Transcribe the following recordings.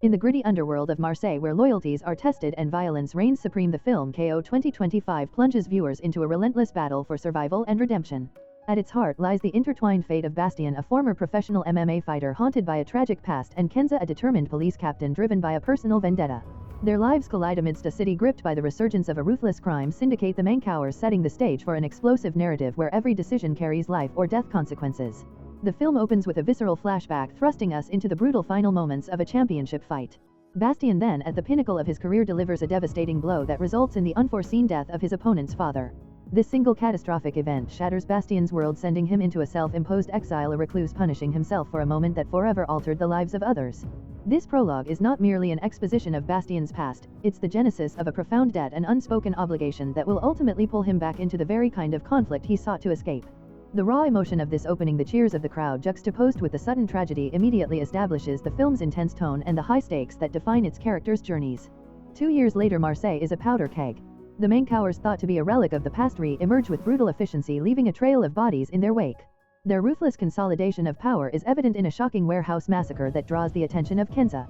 In the gritty underworld of Marseille, where loyalties are tested and violence reigns supreme, the film KO 2025 plunges viewers into a relentless battle for survival and redemption. At its heart lies the intertwined fate of Bastien, a former professional MMA fighter haunted by a tragic past, and Kenza, a determined police captain driven by a personal vendetta. Their lives collide amidst a city gripped by the resurgence of a ruthless crime syndicate, the main cowers setting the stage for an explosive narrative where every decision carries life or death consequences. The film opens with a visceral flashback thrusting us into the brutal final moments of a championship fight. Bastien, then at the pinnacle of his career, delivers a devastating blow that results in the unforeseen death of his opponent's father. This single catastrophic event shatters Bastien's world, sending him into a self-imposed exile, a recluse punishing himself for a moment that forever altered the lives of others. This prologue is not merely an exposition of Bastien's past, it's the genesis of a profound debt and unspoken obligation that will ultimately pull him back into the very kind of conflict he sought to escape. The raw emotion of this opening, the cheers of the crowd juxtaposed with the sudden tragedy, immediately establishes the film's intense tone and the high stakes that define its characters' journeys. 2 years later, Marseille is a powder keg. The main cowers, thought to be a relic of the past, re-emerge with brutal efficiency, leaving a trail of bodies in their wake. Their ruthless consolidation of power is evident in a shocking warehouse massacre that draws the attention of Kenza.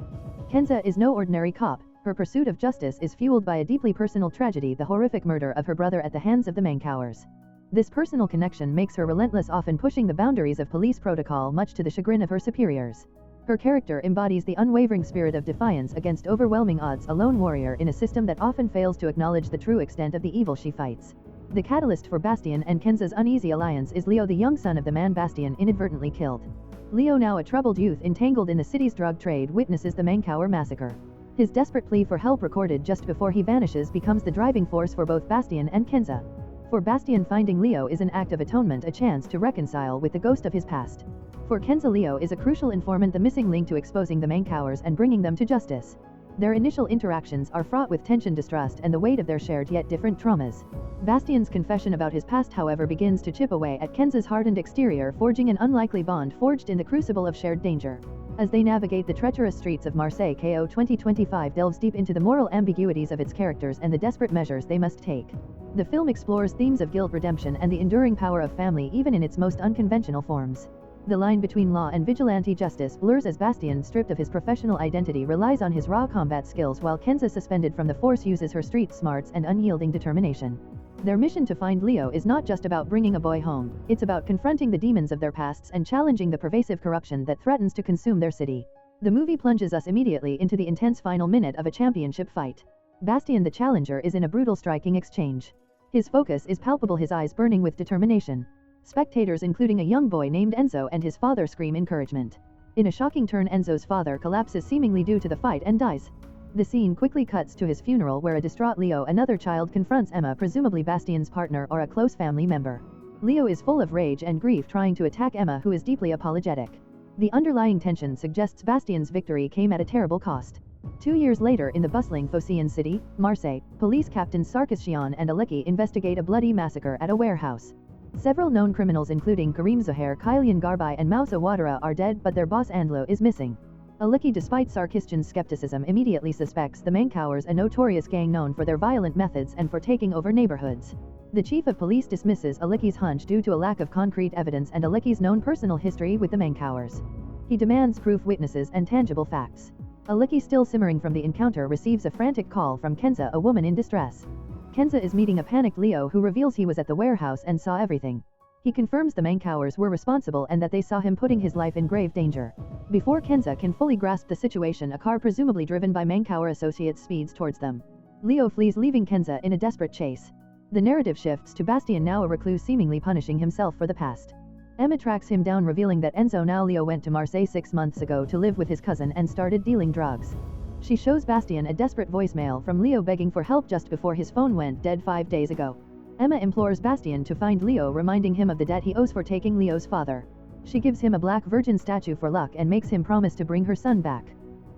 Kenza is no ordinary cop. Her pursuit of justice is fueled by a deeply personal tragedy, the horrific murder of her brother at the hands of the main cowers. This personal connection makes her relentless, often pushing the boundaries of police protocol, much to the chagrin of her superiors. Her character embodies the unwavering spirit of defiance against overwhelming odds, a lone warrior in a system that often fails to acknowledge the true extent of the evil she fights. The catalyst for Bastien and Kenza's uneasy alliance is Leo, the young son of the man Bastien inadvertently killed. Leo, now a troubled youth entangled in the city's drug trade, witnesses the Mancower massacre. His desperate plea for help, recorded just before he vanishes, becomes the driving force for both Bastien and Kenza. For Bastien, finding Leo is an act of atonement, a chance to reconcile with the ghost of his past. For Kenza, Leo is a crucial informant, the missing link to exposing the Mancowers and bringing them to justice. Their initial interactions are fraught with tension, distrust, and the weight of their shared yet different traumas. Bastien's confession about his past, however, begins to chip away at Kenza's hardened exterior, forging an unlikely bond forged in the crucible of shared danger. As they navigate the treacherous streets of Marseille, KO 2025 delves deep into the moral ambiguities of its characters and the desperate measures they must take. The film explores themes of guilt, redemption, and the enduring power of family, even in its most unconventional forms. The line between law and vigilante justice blurs as Bastien, stripped of his professional identity, relies on his raw combat skills, while Kenza, suspended from the force, uses her street smarts and unyielding determination. Their mission to find Leo is not just about bringing a boy home, it's about confronting the demons of their pasts and challenging the pervasive corruption that threatens to consume their city. The movie plunges us immediately into the intense final minute of a championship fight. Bastien, the challenger, is in a brutal, striking exchange. His focus is palpable, his eyes burning with determination. Spectators, including a young boy named Enzo and his father, scream encouragement. In a shocking turn, Enzo's father collapses, seemingly due to the fight, and dies. The scene quickly cuts to his funeral, where a distraught Leo, another child, confronts Emma, presumably Bastien's partner or a close family member. Leo is full of rage and grief, trying to attack Emma, who is deeply apologetic. The underlying tension suggests Bastien's victory came at a terrible cost. 2 years later, in the bustling Phocéan city, Marseille, police captains Sarkisian and Aleki investigate a bloody massacre at a warehouse. Several known criminals, including Karim Zohair, Kylian Garbai, and Moussa Ouattara, are dead, but their boss Andlo is missing. Aleki, despite Sarkisian's skepticism, immediately suspects the Mancowers, a notorious gang known for their violent methods and for taking over neighborhoods. The chief of police dismisses Aleki's hunch due to a lack of concrete evidence and Aleki's known personal history with the Mancowers. He demands proof, witnesses, and tangible facts. Aleki, still simmering from the encounter, receives a frantic call from Kenza, a woman in distress. Kenza is meeting a panicked Leo, who reveals he was at the warehouse and saw everything. He confirms the Mancowers were responsible and that they saw him putting his life in grave danger. Before Kenza can fully grasp the situation, a car presumably driven by Mancower associates speeds towards them. Leo flees, leaving Kenza in a desperate chase. The narrative shifts to Bastien, now a recluse, seemingly punishing himself for the past. Emma tracks him down, revealing that Enzo, now Leo, went to Marseille 6 months ago to live with his cousin and started dealing drugs. She shows Bastien a desperate voicemail from Leo begging for help just before his phone went dead 5 days ago. Emma implores Bastien to find Leo, reminding him of the debt he owes for taking Leo's father. She gives him a black virgin statue for luck and makes him promise to bring her son back.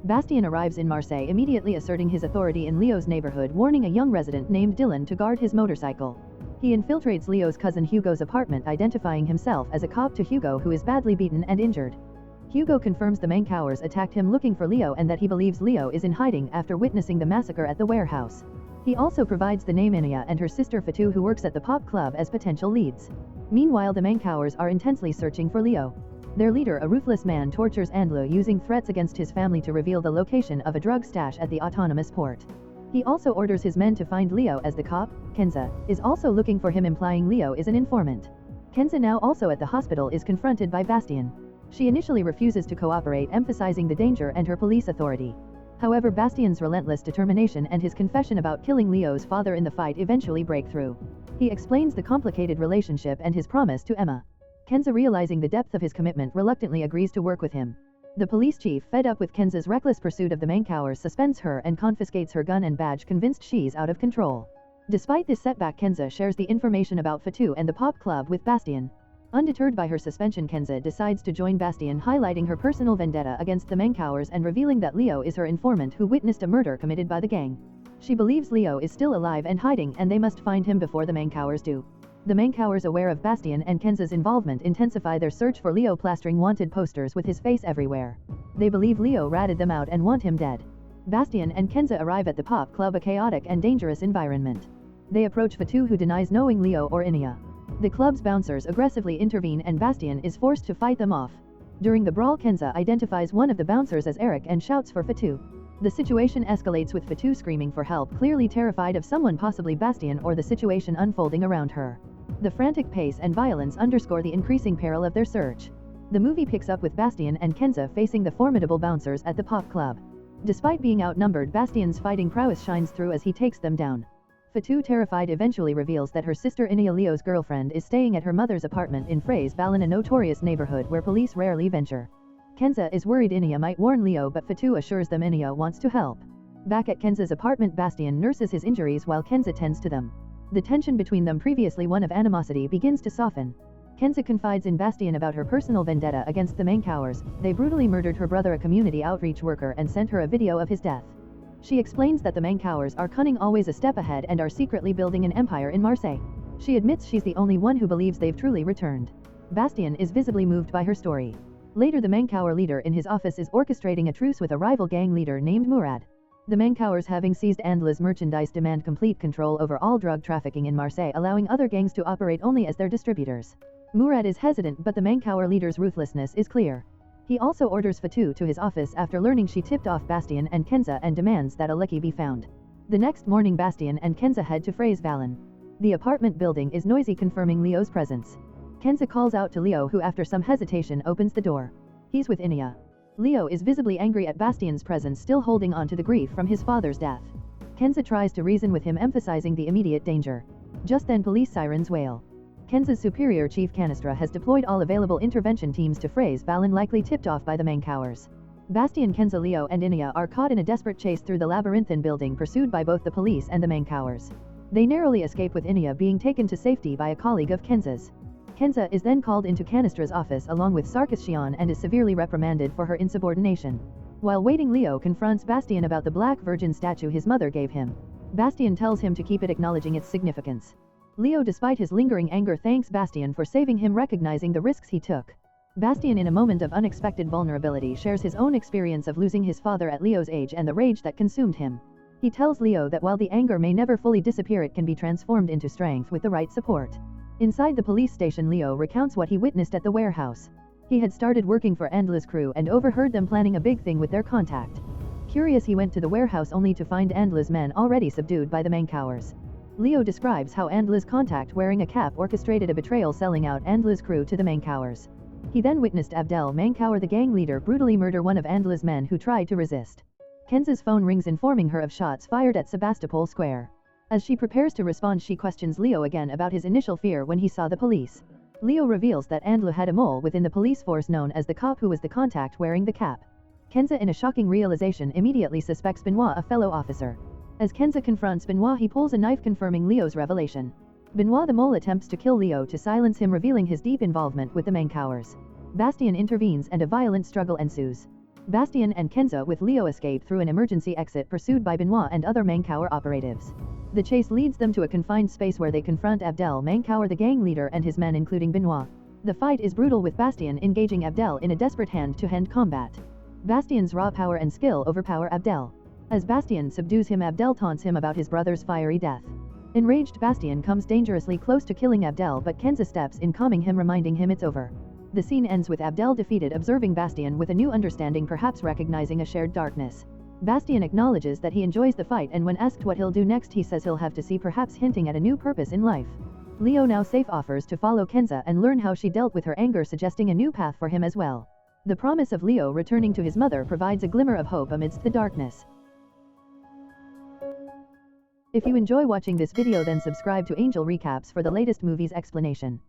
Bastien arrives in Marseille, immediately asserting his authority in Leo's neighborhood, warning a young resident named Dylan to guard his motorcycle. He infiltrates Leo's cousin Hugo's apartment, identifying himself as a cop to Hugo, who is badly beaten and injured. Hugo confirms the Mancowers attacked him looking for Leo and that he believes Leo is in hiding after witnessing the massacre at the warehouse. He also provides the name Inia and her sister Fatou, who works at the pop club, as potential leads. Meanwhile, the Mancowers are intensely searching for Leo. Their leader, a ruthless man, tortures Andrew using threats against his family to reveal the location of a drug stash at the autonomous port. He also orders his men to find Leo, as the cop, Kenza, is also looking for him, implying Leo is an informant. Kenza, now also at the hospital, is confronted by Bastien. She initially refuses to cooperate, emphasizing the danger and her police authority. However, Bastien's relentless determination and his confession about killing Leo's father in the fight eventually break through. He explains the complicated relationship and his promise to Emma. Kenza, realizing the depth of his commitment, reluctantly agrees to work with him. The police chief, fed up with Kenza's reckless pursuit of the main cowers, suspends her and confiscates her gun and badge, convinced she's out of control. Despite this setback, Kenza shares the information about Fatou and the pop club with Bastien. Undeterred by her suspension, Kenza decides to join Bastien, highlighting her personal vendetta against the Mancowers and revealing that Leo is her informant who witnessed a murder committed by the gang. She believes Leo is still alive and hiding, and they must find him before the Mancowers do. The Mancowers, aware of Bastien and Kenza's involvement, intensify their search for Leo, plastering wanted posters with his face everywhere. They believe Leo ratted them out and want him dead. Bastien and Kenza arrive at the pop club, a chaotic and dangerous environment. They approach Fatou, who denies knowing Leo or Inia. The club's bouncers aggressively intervene and Bastien is forced to fight them off. During the brawl, Kenza identifies one of the bouncers as Eric and shouts for Fatou. The situation escalates, with Fatou screaming for help, clearly terrified of someone, possibly Bastien, or the situation unfolding around her. The frantic pace and violence underscore the increasing peril of their search. The movie picks up with Bastien and Kenza facing the formidable bouncers at the pop club. Despite being outnumbered, Bastien's fighting prowess shines through as he takes them down. Fatou, terrified, eventually reveals that her sister Inia, Leo's girlfriend, is staying at her mother's apartment in Ballon, a notorious neighborhood where police rarely venture. Kenza is worried Inia might warn Leo, but Fatou assures them Inia wants to help. Back at Kenza's apartment, Bastien nurses his injuries while Kenza tends to them. The tension between them, previously one of animosity, begins to soften. Kenza confides in Bastien about her personal vendetta against the Mancowers. They brutally murdered her brother, a community outreach worker, and sent her a video of his death. She explains that the Mancowers are cunning, always a step ahead, and are secretly building an empire in Marseille. She admits she's the only one who believes they've truly returned. Bastien is visibly moved by her story. Later, the Mancower leader in his office is orchestrating a truce with a rival gang leader named Murad. The Mancowers, having seized Andela's merchandise, demand complete control over all drug trafficking in Marseille, allowing other gangs to operate only as their distributors. Murad is hesitant, but the Mancower leader's ruthlessness is clear. He also orders Fatou to his office after learning she tipped off Bastien and Kenza, and demands that Aleki be found. The next morning, Bastien and Kenza head to Ballon. The apartment building is noisy, confirming Leo's presence. Kenza calls out to Leo, who after some hesitation opens the door. He's with Inia. Leo is visibly angry at Bastien's presence, still holding on to the grief from his father's death. Kenza tries to reason with him, emphasizing the immediate danger. Just then, police sirens wail. Kenza's superior, Chief Canistra, has deployed all available intervention teams to Ballon, likely tipped off by the Mancowers. Bastien, Kenza, Leo, and Inia are caught in a desperate chase through the labyrinthine building, pursued by both the police and the Mancowers. They narrowly escape, with Inia being taken to safety by a colleague of Kenza's. Kenza is then called into Canistra's office along with Sarkisian and is severely reprimanded for her insubordination. While waiting, Leo confronts Bastien about the Black Virgin statue his mother gave him. Bastien tells him to keep it, acknowledging its significance. Leo, despite his lingering anger, thanks Bastien for saving him, recognizing the risks he took. Bastien, in a moment of unexpected vulnerability, shares his own experience of losing his father at Leo's age and the rage that consumed him. He tells Leo that while the anger may never fully disappear, it can be transformed into strength with the right support. Inside the police station, Leo recounts what he witnessed at the warehouse. He had started working for Andela's crew and overheard them planning a big thing with their contact. Curious, he went to the warehouse only to find Andela's men already subdued by the Mancowers. Leo describes how Andela's contact, wearing a cap, orchestrated a betrayal, selling out Andela's crew to the Mancowers. He then witnessed Abdel Mancower, the gang leader, brutally murder one of Andela's men who tried to resist. Kenza's phone rings, informing her of shots fired at Sebastopol Square. As she prepares to respond, she questions Leo again about his initial fear when he saw the police. Leo reveals that Andela had a mole within the police force known as the cop, who was the contact wearing the cap. Kenza, in a shocking realization, immediately suspects Benoit, a fellow officer. As Kenza confronts Benoit, he pulls a knife, confirming Leo's revelation. Benoit the mole attempts to kill Leo to silence him, revealing his deep involvement with the Mancowers. Bastien intervenes and a violent struggle ensues. Bastien and Kenza with Leo escape through an emergency exit, pursued by Benoit and other Mancower operatives. The chase leads them to a confined space where they confront Abdel Mancower, the gang leader, and his men, including Benoit. The fight is brutal, with Bastien engaging Abdel in a desperate hand-to-hand combat. Bastien's raw power and skill overpower Abdel. As Bastien subdues him, Abdel taunts him about his brother's fiery death. Enraged, Bastien comes dangerously close to killing Abdel, but Kenza steps in, calming him, reminding him it's over. The scene ends with Abdel defeated, observing Bastien with a new understanding, perhaps recognizing a shared darkness. Bastien acknowledges that he enjoys the fight, and when asked what he'll do next he says he'll have to see, perhaps hinting at a new purpose in life. Leo, now safe, offers to follow Kenza and learn how she dealt with her anger, suggesting a new path for him as well. The promise of Leo returning to his mother provides a glimmer of hope amidst the darkness. If you enjoy watching this video, then subscribe to Angel Recaps for the latest movies explanation.